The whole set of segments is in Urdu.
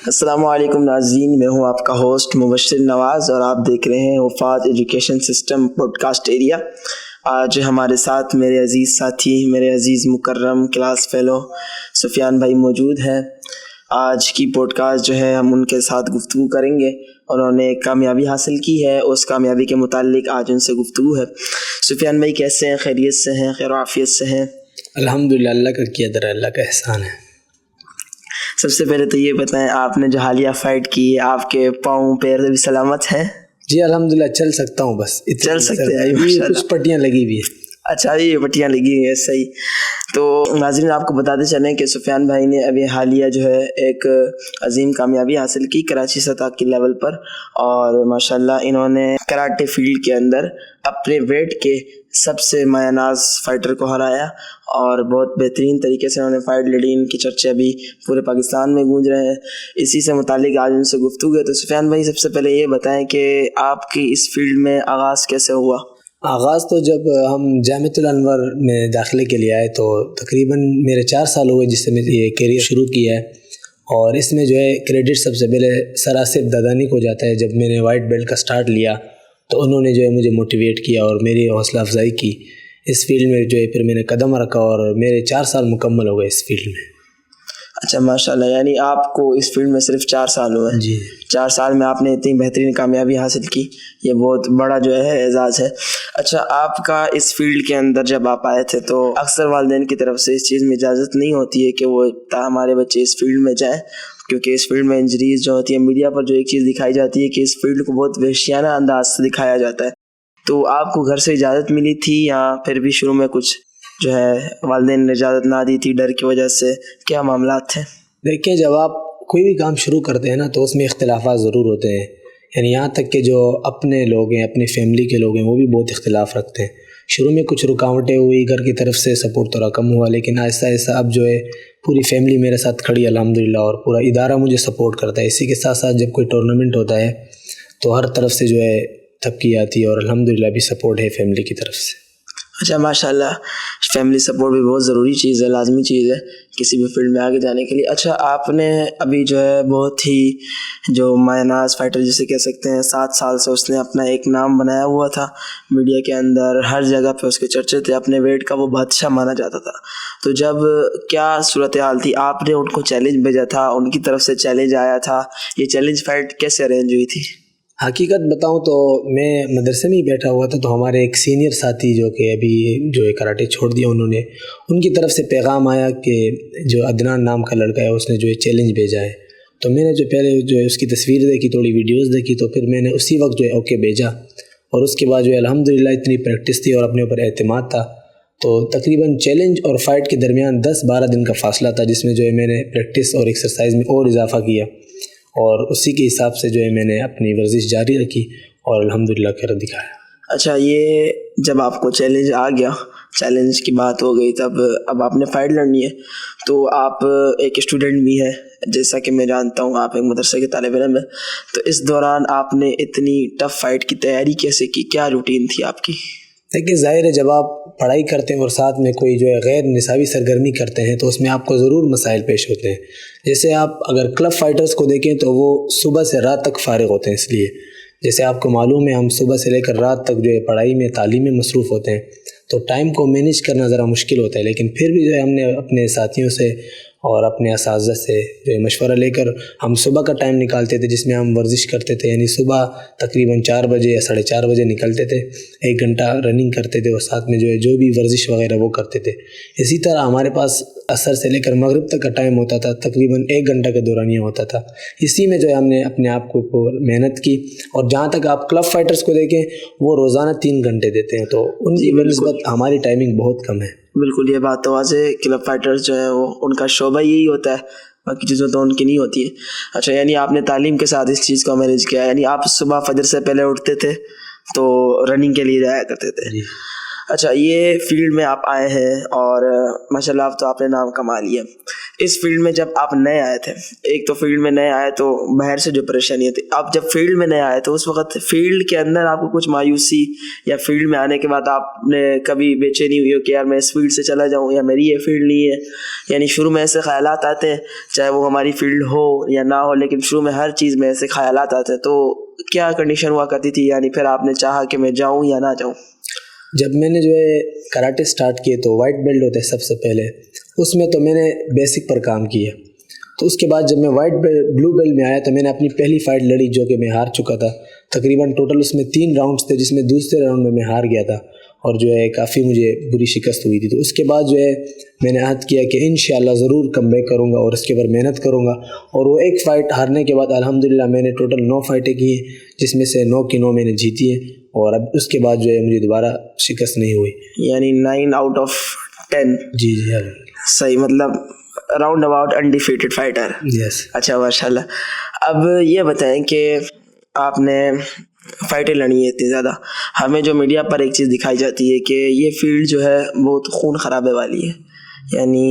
السلام علیکم ناظرین، میں ہوں آپ کا ہوسٹ مبشر نواز اور آپ دیکھ رہے ہیں وفات education system podcast area. آج ہمارے ساتھ میرے عزیز ساتھی، میرے عزیز مکرم کلاس فیلو سفیان بھائی موجود ہیں۔ آج کی پوڈ کاسٹ جو ہے ہم ان کے ساتھ گفتگو کریں گے۔ انہوں نے کامیابی حاصل کی ہے، اس کامیابی کے متعلق آج ان سے گفتگو ہے۔ سفیان بھائی کیسے ہیں؟ خیریت سے ہیں؟ خیر و عافیت سے ہیں؟ الحمدللہ، اللہ کا کیا در، اللہ کا احسان ہے۔ سب سے پہلے تو یہ بتائیں، آپ نے جو حالیہ فائٹ کی، آپ کے پاؤں پیر بھی سلامت ہیں؟ جی الحمدللہ، چل سکتا ہوں، بس چل سکتے ہیں، کچھ پٹیاں لگی ہوئی ہیں۔ اچھا، یہ پٹیاں لگی ہوئی ہیں، صحیح۔ تو ناظرین آپ کو بتاتے چلیں کہ سفیان بھائی نے ابھی حالیہ جو ہے ایک عظیم کامیابی حاصل کی کراچی سطح کی لیول پر، اور ماشاءاللہ انہوں نے کراٹے فیلڈ کے اندر اپنے ویٹ کے سب سے مایہ ناز فائٹر کو ہرایا اور بہت بہترین طریقے سے انہوں نے فائٹ لڑی۔ ان کی چرچے ابھی پورے پاکستان میں گونج رہے ہیں۔ اسی سے متعلق آج ان سے گفتگو ہے۔ تو سفیان بھائی سب سے پہلے یہ بتائیں کہ آپ کی اس فیلڈ میں آغاز کیسے ہوا؟ آغاز تو جب ہم جامعۃ الانور میں داخلے کے لیے آئے تو تقریباً میرے 4 سال ہوئے جس سے میں یہ کیریئر شروع کیا ہے، اور اس میں جو ہے کریڈٹ سب سے پہلے سر آصف دادانی کو جاتا ہے۔ جب میں نے وائٹ بیلٹ کا سٹارٹ لیا تو انہوں نے جو ہے مجھے موٹیویٹ کیا اور میری حوصلہ افزائی کی اس فیلڈ میں، جو ہے پھر میں نے قدم رکھا اور میرے 4 سال مکمل ہو گئے اس فیلڈ میں۔ اچھا ماشاءاللہ، یعنی آپ کو اس فیلڈ میں صرف 4 سال ہوئے ہیں؟ جی، 4 سال میں آپ نے اتنی بہترین کامیابی حاصل کی، یہ بہت بڑا جو ہے اعزاز ہے۔ اچھا، آپ کا اس فیلڈ کے اندر جب آپ آئے تھے تو اکثر والدین کی طرف سے اس چیز میں اجازت نہیں ہوتی ہے کہ وہ ہمارے بچے اس فیلڈ میں جائیں، کیونکہ اس فیلڈ میں انجریز جو ہوتی ہے، میڈیا پر جو ایک چیز دکھائی جاتی ہے کہ اس فیلڈ کو بہت وحشیانہ انداز سے دکھایا جاتا ہے۔ تو آپ کو گھر سے اجازت ملی تھی یا پھر بھی شروع میں کچھ جو ہے والدین نے اجازت نہ دی تھی ڈر کی وجہ سے؟ کیا معاملات تھے؟ دیکھیں، جب آپ کوئی بھی کام شروع کرتے ہیں نا تو اس میں اختلافات ضرور ہوتے ہیں، یعنی یہاں تک کہ جو اپنے لوگ ہیں، اپنی فیملی کے لوگ ہیں، وہ بھی بہت اختلاف رکھتے ہیں۔ شروع میں کچھ رکاوٹیں ہوئی، گھر کی طرف سے سپورٹ تھوڑا کم ہوا، لیکن آہستہ آہستہ اب جو ہے پوری فیملی میرے ساتھ کھڑی الحمدللہ، اور پورا ادارہ مجھے سپورٹ کرتا ہے۔ اسی کے ساتھ ساتھ جب کوئی ٹورنامنٹ ہوتا ہے تو ہر طرف سے جو ہے تھپکی آتی ہے، اور الحمدللہ بھی سپورٹ ہے فیملی کی طرف سے۔ اچھا ماشاءاللہ، فیملی سپورٹ بھی بہت ضروری چیز ہے، لازمی چیز ہے کسی بھی فیلڈ میں آگے جانے کے لیے۔ اچھا، آپ نے ابھی جو ہے بہت ہی جو مایہ ناز فائٹر جسے کہہ سکتے ہیں، 7 سال سے اس نے اپنا ایک نام بنایا ہوا تھا میڈیا کے اندر، ہر جگہ پہ اس کے چرچے تھے، اپنے ویٹ کا وہ بادشاہ مانا جاتا تھا۔ تو جب کیا صورتحال تھی؟ آپ نے ان کو چیلنج بھیجا تھا، ان کی طرف سے چیلنج آیا تھا؟ یہ چیلنج فائٹ کیسے ارینج ہوئی تھی؟ حقیقت بتاؤں تو میں مدرسے میں ہی بیٹھا ہوا تھا، تو ہمارے ایک سینئر ساتھی جو کہ ابھی جو ہے کراٹے چھوڑ دیا انہوں نے، ان کی طرف سے پیغام آیا کہ جو عدنان نام کا لڑکا ہے اس نے جو ہے چیلنج بھیجا ہے۔ تو میں نے جو پہلے جو ہے اس کی تصویر دیکھی، تھوڑی ویڈیوز دیکھی، تو پھر میں نے اسی وقت جو ہے اوکے بھیجا، اور اس کے بعد جو ہے الحمدللہ اتنی پریکٹس تھی اور اپنے اوپر اعتماد تھا، تو تقریباً چیلنج اور فائٹ کے درمیان 10-12 دن کا فاصلہ تھا، جس میں جو ہے میں نے پریکٹس اور ایکسرسائز میں اور اضافہ کیا، اور اسی کے حساب سے جو ہے میں نے اپنی ورزش جاری رکھی اور الحمدللہ کر دکھایا۔ اچھا، یہ جب آپ کو چیلنج آ گیا، چیلنج کی بات ہو گئی، تب اب آپ نے فائٹ لڑنی ہے، تو آپ ایک اسٹوڈنٹ بھی ہے، جیسا کہ میں جانتا ہوں آپ ایک مدرسے کے طالب علم ہیں، تو اس دوران آپ نے اتنی ٹف فائٹ کی تیاری کیسے کی؟ کیا روٹین تھی آپ کی؟ دیکھیے، ظاہر ہے جب آپ پڑھائی کرتے ہیں اور ساتھ میں کوئی جو ہے غیر نصابی سرگرمی کرتے ہیں تو اس میں آپ کو ضرور مسائل پیش ہوتے ہیں۔ جیسے آپ اگر کلب فائٹرز کو دیکھیں تو وہ صبح سے رات تک فارغ ہوتے ہیں، اس لیے جیسے آپ کو معلوم ہے ہم صبح سے لے کر رات تک جو ہے پڑھائی میں، تعلیم میں مصروف ہوتے ہیں، تو ٹائم کو مینیج کرنا ذرا مشکل ہوتا ہے، لیکن پھر بھی جو ہے ہم نے اپنے ساتھیوں سے اور اپنے اساتذہ سے جو ہے مشورہ لے کر ہم صبح کا ٹائم نکالتے تھے جس میں ہم ورزش کرتے تھے، یعنی صبح تقریباً 4 بجے یا 4:30 بجے نکلتے تھے، 1 گھنٹہ رننگ کرتے تھے اور ساتھ میں جو بھی ورزش وغیرہ وہ کرتے تھے۔ اسی طرح ہمارے پاس عصر سے لے کر مغرب تک کا ٹائم ہوتا تھا، تقریباً 1 گھنٹہ کا دورانیہ ہوتا تھا۔ اسی میں جو ہے ہم نے اپنے آپ کو محنت کی، اور جہاں تک آپ کلب فائٹرز کو دیکھیں وہ روزانہ 3 گھنٹے دیتے ہیں، تو ان کی بنسبت ہماری ٹائمنگ بہت کم ہے۔ بالکل، یہ بات تو واضح ہے، کلب فائٹرز جو ہے وہ ان کا شعبہ یہی ہوتا ہے، باقی چیزیں تو ان کی نہیں ہوتی ہیں۔ اچھا، یعنی آپ نے تعلیم کے ساتھ اس چیز کو مینیج کیا، یعنی آپ صبح فجر سے پہلے اٹھتے تھے تو رننگ کے لیے جایا کرتے تھے؟ جی۔ اچھا، یہ فیلڈ میں آپ آئے ہیں اور ماشاءاللہ اب تو آپ نے نام کما لیا۔ اس فیلڈ میں جب آپ نئے آئے تھے, ایک تو فیلڈ میں نئے آئے تو باہر سے جو پریشانی ہوتی, آپ جب فیلڈ میں نئے آئے تو اس وقت فیلڈ کے اندر آپ کو کچھ مایوسی, یا فیلڈ میں آنے کے بعد آپ نے کبھی بے چینی ہوئی ہو کہ یار میں اس فیلڈ سے چلا جاؤں یا میری یہ فیلڈ نہیں ہے؟ یعنی شروع میں ایسے خیالات آتے ہیں, چاہے وہ ہماری فیلڈ ہو یا نہ ہو, لیکن شروع میں ہر چیز میں ایسے خیالات آتے ہیں. تو کیا کنڈیشن ہوا کرتی تھی, یعنی پھر آپ نے چاہا کہ میں جاؤں یا نہ جاؤں؟ جب میں نے جو ہے کراٹے سٹارٹ کیے تو وائٹ بیلٹ ہوتا ہے سب سے پہلے, اس میں تو میں نے بیسک پر کام کیا. تو اس کے بعد جب میں بلو بیلٹ میں آیا تو میں نے اپنی پہلی فائٹ لڑی جو کہ میں ہار چکا تھا. تقریباً ٹوٹل اس میں 3 راؤنڈس تھے جس میں دوسرے راؤنڈ میں ہار گیا تھا اور جو ہے کافی مجھے بری شکست ہوئی تھی. تو اس کے بعد جو ہے میں نے عہد کیا کہ انشاءاللہ ضرور کم بیک کروں گا اور اس کے اوپر محنت کروں گا. اور وہ ایک فائٹ ہارنے کے بعد الحمدللہ میں نے ٹوٹل 9 فائٹیں کی ہیں, جس میں سے 9 کی 9 میں نے جیتی ہیں, اور اب اس کے بعد جو ہے مجھے دوبارہ شکست نہیں ہوئی. یعنی 9 آؤٹ آف 10. جی صحیح, مطلب راؤنڈ اباؤٹ انڈیفیٹڈ فائٹر. یس. اچھا ماشاء اللہ. اب یہ بتائیں کہ آپ نے فائٹیں لڑی ہیں اتنی زیادہ, ہمیں جو میڈیا پر ایک چیز دکھائی جاتی ہے کہ یہ فیلڈ جو ہے بہت خون خرابے والی ہے, یعنی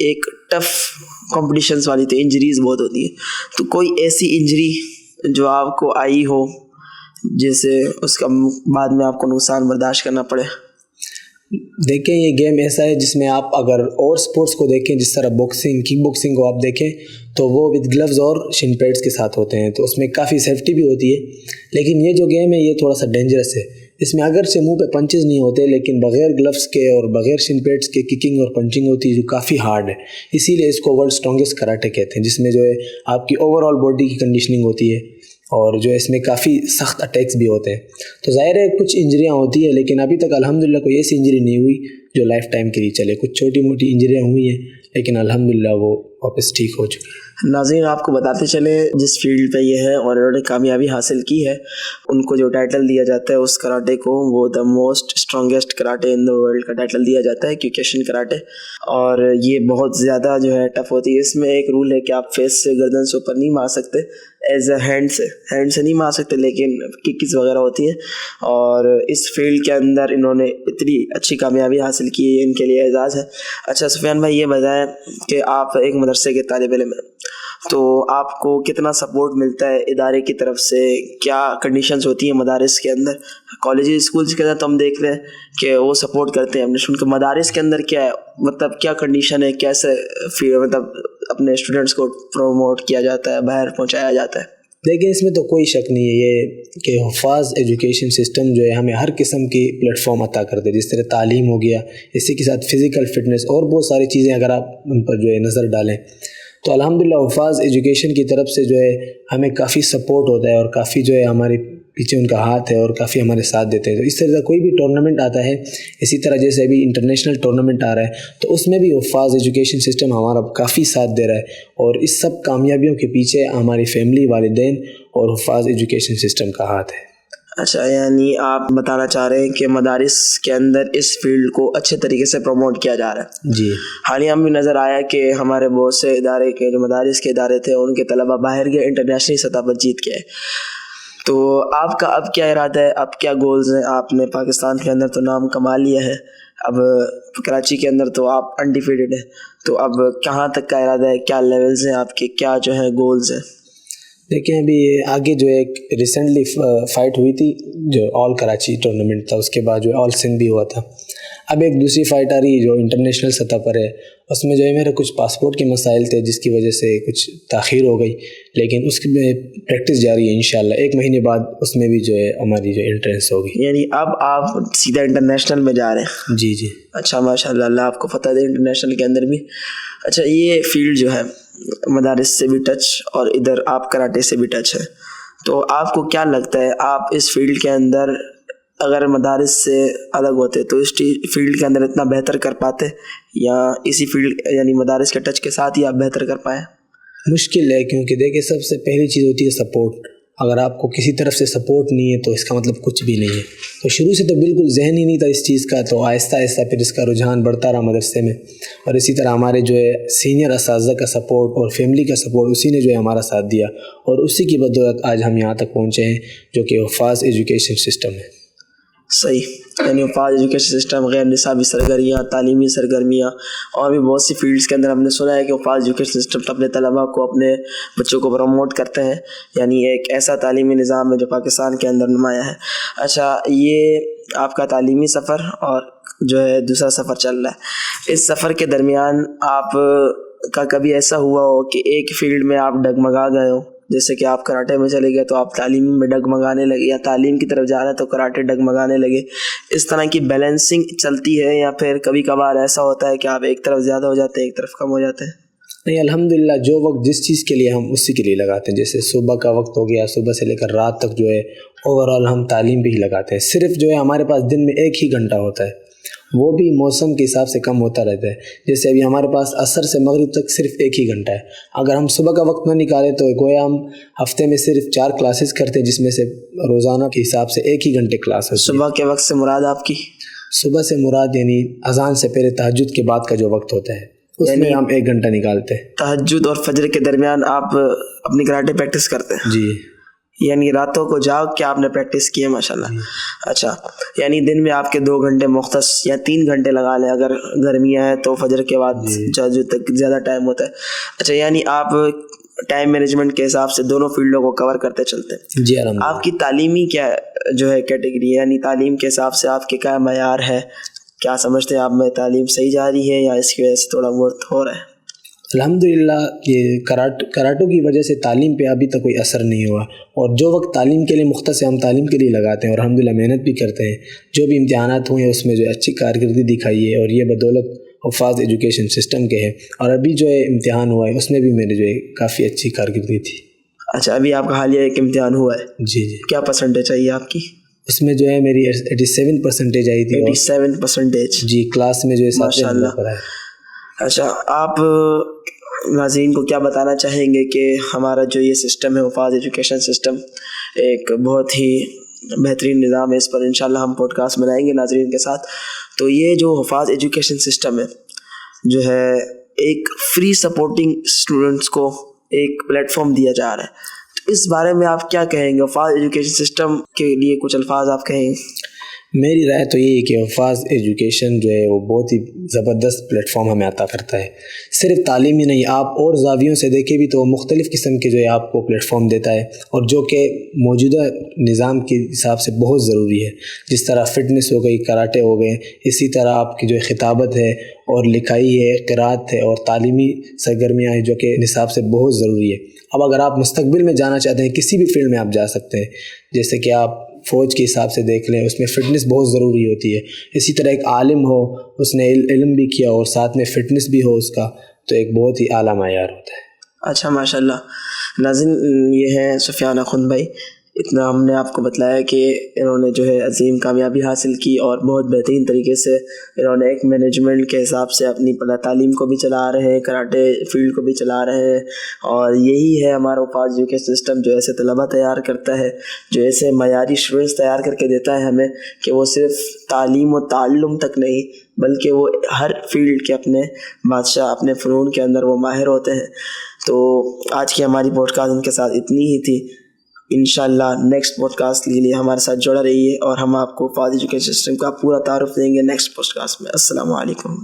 ایک ٹف کمپٹیشنز والی, تو انجریز بہت ہوتی ہے. تو کوئی ایسی انجری جو آپ کو آئی ہو جس سے اس کا بعد میں آپ کو نقصان برداشت کرنا پڑے؟ دیکھیں یہ گیم ایسا ہے جس میں آپ اگر اور سپورٹس کو دیکھیں, جس طرح باکسنگ, کک باکسنگ کو آپ دیکھیں تو وہ وتھ گلوز اور شن پیڈس کے ساتھ ہوتے ہیں, تو اس میں کافی سیفٹی بھی ہوتی ہے. لیکن یہ جو گیم ہے یہ تھوڑا سا ڈینجرس ہے. اس میں اگرچہ منہ پہ پنچز نہیں ہوتے لیکن بغیر گلوز کے اور بغیر شن پیڈس کے ککنگ اور پنچنگ ہوتی ہے جو کافی ہارڈ ہے. اسی لیے اس کو ورلڈ اسٹرانگسٹ کراٹے کہتے ہیں, جس میں جو ہے آپ کی اوور آل باڈی کی کنڈیشننگ ہوتی ہے اور جو ہے اس میں کافی سخت اٹیکس بھی ہوتے ہیں. تو ظاہر ہے کچھ انجریاں ہوتی ہیں لیکن ابھی تک الحمدللہ کوئی ایسی انجری نہیں ہوئی جو لائف ٹائم کے لیے چلے. کچھ چھوٹی موٹی انجریاں ہوئی ہیں لیکن الحمدللہ وہ واپس ٹھیک ہو چکی. ناظرین آپ کو بتاتے چلیں جس فیلڈ پہ یہ ہے اور انہوں نے کامیابی حاصل کی ہے, ان کو جو ٹائٹل دیا جاتا ہے اس کراٹے کو وہ the most strongest karate in the world کا ٹائٹل دیا جاتا ہے, کیوکیشن کراٹے. اور یہ بہت زیادہ جو ہے ٹف ہوتی ہے. اس میں ایک رول ہے کہ آپ فیس سے گردن سے اوپر نہیں مار سکتے, ایز اے ہینڈ سے نہیں مار سکتے, لیکن ککس وغیرہ ہوتی ہیں. اور اس فیلڈ کے اندر انہوں نے اتنی اچھی کامیابی حاصل کی ہے, ان کے لیے اعزاز ہے. اچھا سفیان بھائی یہ بتائیں کہ آپ ایک مدرسے کے طالب علم ہیں, تو آپ کو کتنا سپورٹ ملتا ہے ادارے کی طرف سے؟ کیا کنڈیشنز ہوتی ہیں مدارس کے اندر؟ کالجز اسکولس کے اندر تو ہم دیکھ رہے ہیں کہ وہ سپورٹ کرتے ہیں, ہم نے سن کے مدارس کے اندر کیا ہے, مطلب کیا کنڈیشن ہے, کیسے مطلب اپنے اسٹوڈنٹس کو پروموٹ کیا جاتا ہے, باہر پہنچایا جاتا ہے؟ دیکھیں اس میں تو کوئی شک نہیں ہے یہ کہ حفاظ ایجوکیشن سسٹم جو ہے ہمیں ہر قسم کی پلیٹ فارم عطا کرتے ہیں, جس طرح تعلیم ہو گیا, اسی کے ساتھ فزیکل فٹنس اور بہت ساری چیزیں اگر آپ ان پر جو ہے نظر ڈالیں تو الحمدللہ حفاظ ایجوکیشن کی طرف سے جو ہے ہمیں کافی سپورٹ ہوتا ہے اور کافی جو ہے ہمارے پیچھے ان کا ہاتھ ہے اور کافی ہمارے ساتھ دیتے ہیں. تو اس طرح کوئی بھی ٹورنامنٹ آتا ہے, اسی طرح جیسے ابھی انٹرنیشنل ٹورنامنٹ آ رہا ہے تو اس میں بھی حفاظ ایجوکیشن سسٹم ہمارا کافی ساتھ دے رہا ہے, اور اس سب کامیابیوں کے پیچھے ہماری فیملی, والدین اور حفاظ ایجوکیشن سسٹم کا ہاتھ ہے. اچھا, یعنی آپ بتانا چاہ رہے ہیں کہ مدارس کے اندر اس فیلڈ کو اچھے طریقے سے پروموٹ کیا جا رہا ہے. جی, حالیہ میں نظر آیا کہ ہمارے بہت سے ادارے کے جو مدارس کے ادارے تھے ان کے طلبہ باہر گئے, انٹرنیشنل سطح پر جیت کے. تو آپ کا اب کیا ارادہ ہے, اب کیا گولز ہیں؟ آپ نے پاکستان کے اندر تو نام کما لیا ہے, اب کراچی کے اندر تو آپ انڈیفیٹڈ ہیں, تو اب کہاں تک کا ارادہ ہے, کیا لیولز ہیں آپ کے, کیا جو ہے گولز ہیں؟ دیکھیں ابھی آگے جو ایک ریسنٹلی فائٹ ہوئی تھی جو آل کراچی ٹورنامنٹ تھا, اس کے بعد جو آل سندھ بھی ہوا تھا. اب ایک دوسری فائٹ آ رہی ہے جو انٹرنیشنل سطح پر ہے, اس میں جو ہے میرے کچھ پاسپورٹ کے مسائل تھے جس کی وجہ سے کچھ تاخیر ہو گئی, لیکن اس میں پریکٹس جاری ہے. انشاءاللہ 1 مہینے بعد اس میں بھی جو ہے ہماری جو انٹرنس ہوگی. یعنی اب آپ سیدھا انٹرنیشنل میں جا رہے ہیں؟ جی. اچھا ماشاء اللہ, اللہ آپ کو فتح دے انٹرنیشنل کے اندر بھی. اچھا, یہ فیلڈ جو ہے مدارس سے بھی ٹچ اور ادھر آپ کراٹے سے بھی ٹچ ہے, تو آپ کو کیا لگتا ہے آپ اس فیلڈ کے اندر اگر مدارس سے الگ ہوتے تو اس فیلڈ کے اندر اتنا بہتر کر پاتے, یا اسی فیلڈ یعنی مدارس کے ٹچ کے ساتھ ہی آپ بہتر کر پائیں؟ مشکل ہے, کیونکہ دیکھیں سب سے پہلی چیز ہوتی ہے سپورٹ. اگر آپ کو کسی طرف سے سپورٹ نہیں ہے تو اس کا مطلب کچھ بھی نہیں ہے. تو شروع سے تو بالکل ذہن ہی نہیں تھا اس چیز کا, تو آہستہ آہستہ پھر اس کا رجحان بڑھتا رہا مدرسے میں, اور اسی طرح ہمارے جو ہے سینئر اساتذہ کا سپورٹ اور فیملی کا سپورٹ, اسی نے جو ہے ہمارا ساتھ دیا, اور اسی کی بدولت آج ہم یہاں تک پہنچے ہیں جو کہ حفاظ ایجوکیشن سسٹم ہے. صحیح. یعنی وفاظ ایجوکیشن سسٹم غیر نصابی سرگرمیاں, تعلیمی سرگرمیاں اور بھی بہت سی فیلڈس کے اندر ہم نے سنا ہے کہ وفاظ ایجوکیشن سسٹم اپنے طلباء کو, اپنے بچوں کو پروموٹ کرتے ہیں. یعنی ایک ایسا تعلیمی نظام ہے جو پاکستان کے اندر نمایاں ہے. اچھا, یہ آپ کا تعلیمی سفر اور جو ہے دوسرا سفر چل رہا ہے, اس سفر کے درمیان آپ کا کبھی ایسا ہوا ہو کہ ایک فیلڈ میں آپ ڈگمگا گئے ہو, جیسے کہ آپ کراٹے میں چلے گئے تو آپ تعلیم میں ڈگمگانے لگے, یا تعلیم کی طرف جا رہے ہیں تو کراٹے ڈگمگانے لگے, اس طرح کی بیلنسنگ چلتی ہے, یا پھر کبھی کبھار ایسا ہوتا ہے کہ آپ ایک طرف زیادہ ہو جاتے ہیں ایک طرف کم ہو جاتے ہیں؟ نہیں, الحمدللہ جو وقت جس چیز کے لیے ہم اسی کے لیے لگاتے ہیں, جیسے صبح کا وقت ہو گیا, صبح سے لے کر رات تک جو ہے اوورآل ہم تعلیم پہ ہی لگاتے ہیں. صرف جو ہے ہمارے پاس دن میں ایک ہی گھنٹہ ہوتا ہے, وہ بھی موسم کے حساب سے کم ہوتا رہتا ہے. جیسے ابھی ہمارے پاس عصر سے مغرب تک صرف ایک ہی گھنٹہ ہے. اگر ہم صبح کا وقت نہ نکالیں تو گویا ہم ہفتے میں صرف 4 کلاسز کرتے ہیں, جس میں سے روزانہ کے حساب سے ایک ہی گھنٹے کلاس ہے. صبح کے وقت سے مراد آپ کی؟ صبح سے مراد یعنی اذان سے پہلے تہجد کے بعد کا جو وقت ہوتا ہے, اس میں ہم 1 گھنٹہ نکالتے ہیں. تہجد اور فجر کے درمیان آپ اپنی کراٹے پریکٹس کرتے ہیں؟ جی. یعنی راتوں کو جاگ کے آپ نے پریکٹس کی ہے, ماشاءاللہ. اچھا, یعنی دن میں آپ کے 2 گھنٹے مختص یا 3 گھنٹے لگا لیں, اگر گرمیاں ہیں تو فجر کے بعد جو تک زیادہ ٹائم ہوتا ہے. اچھا, یعنی آپ ٹائم مینجمنٹ کے حساب سے دونوں فیلڈوں کو کور کرتے چلتے ہیں. جی. آپ کی تعلیمی کیا جو ہے کیٹیگری ہے, یعنی تعلیم کے حساب سے آپ کے کیا معیار ہے, کیا سمجھتے ہیں آپ میں تعلیم صحیح جا رہی ہے یا اس کی وجہ سے تھوڑا بہت ہو رہا ہے؟ الحمدللہ یہ کراٹوں کی وجہ سے تعلیم پہ ابھی تک کوئی اثر نہیں ہوا, اور جو وقت تعلیم کے لیے مختص ہے ہم تعلیم کے لیے لگاتے ہیں, اور الحمدللہ محنت بھی کرتے ہیں. جو بھی امتحانات ہوئے ہیں اس میں جو اچھی کارکردگی دکھائی ہے, اور یہ بدولت حفاظ ایجوکیشن سسٹم کے ہے. اور ابھی جو ہے امتحان ہوا ہے اس میں بھی میرے جو ہے کافی اچھی کارکردگی تھی. اچھا, ابھی آپ کا حالیہ ایک امتحان ہوا ہے؟ جی. کیا پرسنٹیج آئی آپ کی اس میں؟ جو ہے میری 87% آئی تھی. 87%؟ جی. کلاس میں جو ہے ماشاء اللہ. اچھا, آپ ناظرین کو کیا بتانا چاہیں گے کہ ہمارا جو یہ سسٹم ہے حفاظ ایجوکیشن سسٹم, ایک بہت ہی بہترین نظام ہے. اس پر انشاءاللہ ہم پوڈ کاسٹ بنائیں گے ناظرین کے ساتھ. تو یہ جو حفاظ ایجوکیشن سسٹم ہے جو ہے ایک فری سپورٹنگ اسٹوڈنٹس کو ایک پلیٹ فارم دیا جا رہا ہے, تو اس بارے میں آپ کیا کہیں گے؟ حفاظ ایجوکیشن سسٹم کے لیے کچھ الفاظ آپ کہیں گے؟ میری رائے تو یہی ہے کہ حفاظ ایجوکیشن جو ہے وہ بہت ہی زبردست پلیٹ فارم ہمیں عطا کرتا ہے. صرف تعلیم ہی نہیں, آپ اور زاویوں سے دیکھیں بھی تو وہ مختلف قسم کے جو ہے آپ کو پلیٹ فارم دیتا ہے, اور جو کہ موجودہ نظام کے حساب سے بہت ضروری ہے. جس طرح فٹنس ہو گئی, کراٹے ہو گئے, اسی طرح آپ کی جو خطابت ہے اور لکھائی ہے, قراءت ہے, اور تعلیمی سرگرمیاں ہیں جو کہ نصاب سے بہت ضروری ہے. اب اگر آپ مستقبل میں جانا چاہتے ہیں کسی بھی فیلڈ میں آپ جا سکتے ہیں, جیسے کہ آپ فوج کے حساب سے دیکھ لیں, اس میں فٹنس بہت ضروری ہوتی ہے. اسی طرح ایک عالم ہو, اس نے علم بھی کیا اور ساتھ میں فٹنس بھی ہو اس کا, تو ایک بہت ہی اعلیٰ معیار ہوتا ہے. اچھا, ماشاءاللہ. ناظرین, یہ ہیں سفیان اخوند بھائی. اتنا ہم نے آپ کو بتلایا کہ انہوں نے جو ہے عظیم کامیابی حاصل کی, اور بہت بہترین طریقے سے انہوں نے ایک مینجمنٹ کے حساب سے اپنی تعلیم کو بھی چلا رہے ہیں, کراٹے فیلڈ کو بھی چلا رہے ہیں. اور یہی ہے ہمارا حفاظ ایجوکیشن سسٹم, جو ایسے طلباء تیار کرتا ہے, جو ایسے معیاری اسٹوڈنٹس تیار کر کے دیتا ہے ہمیں, کہ وہ صرف تعلیم و تعلم تک نہیں بلکہ وہ ہر فیلڈ کے اپنے بادشاہ, اپنے فنون کے اندر وہ ماہر ہوتے ہیں. تو آج کی ہماری پوڈ کاسٹ ان کے ساتھ اتنی ہی تھی. انشاءاللہ نیکسٹ پوڈ کاسٹ کے لیے ہمارے ساتھ جڑا رہیے, اور ہم آپ کو حفاظ ایجوکیشن سسٹم کا پورا تعارف دیں گے نیکسٹ پوڈ کاسٹ میں. السلام علیکم.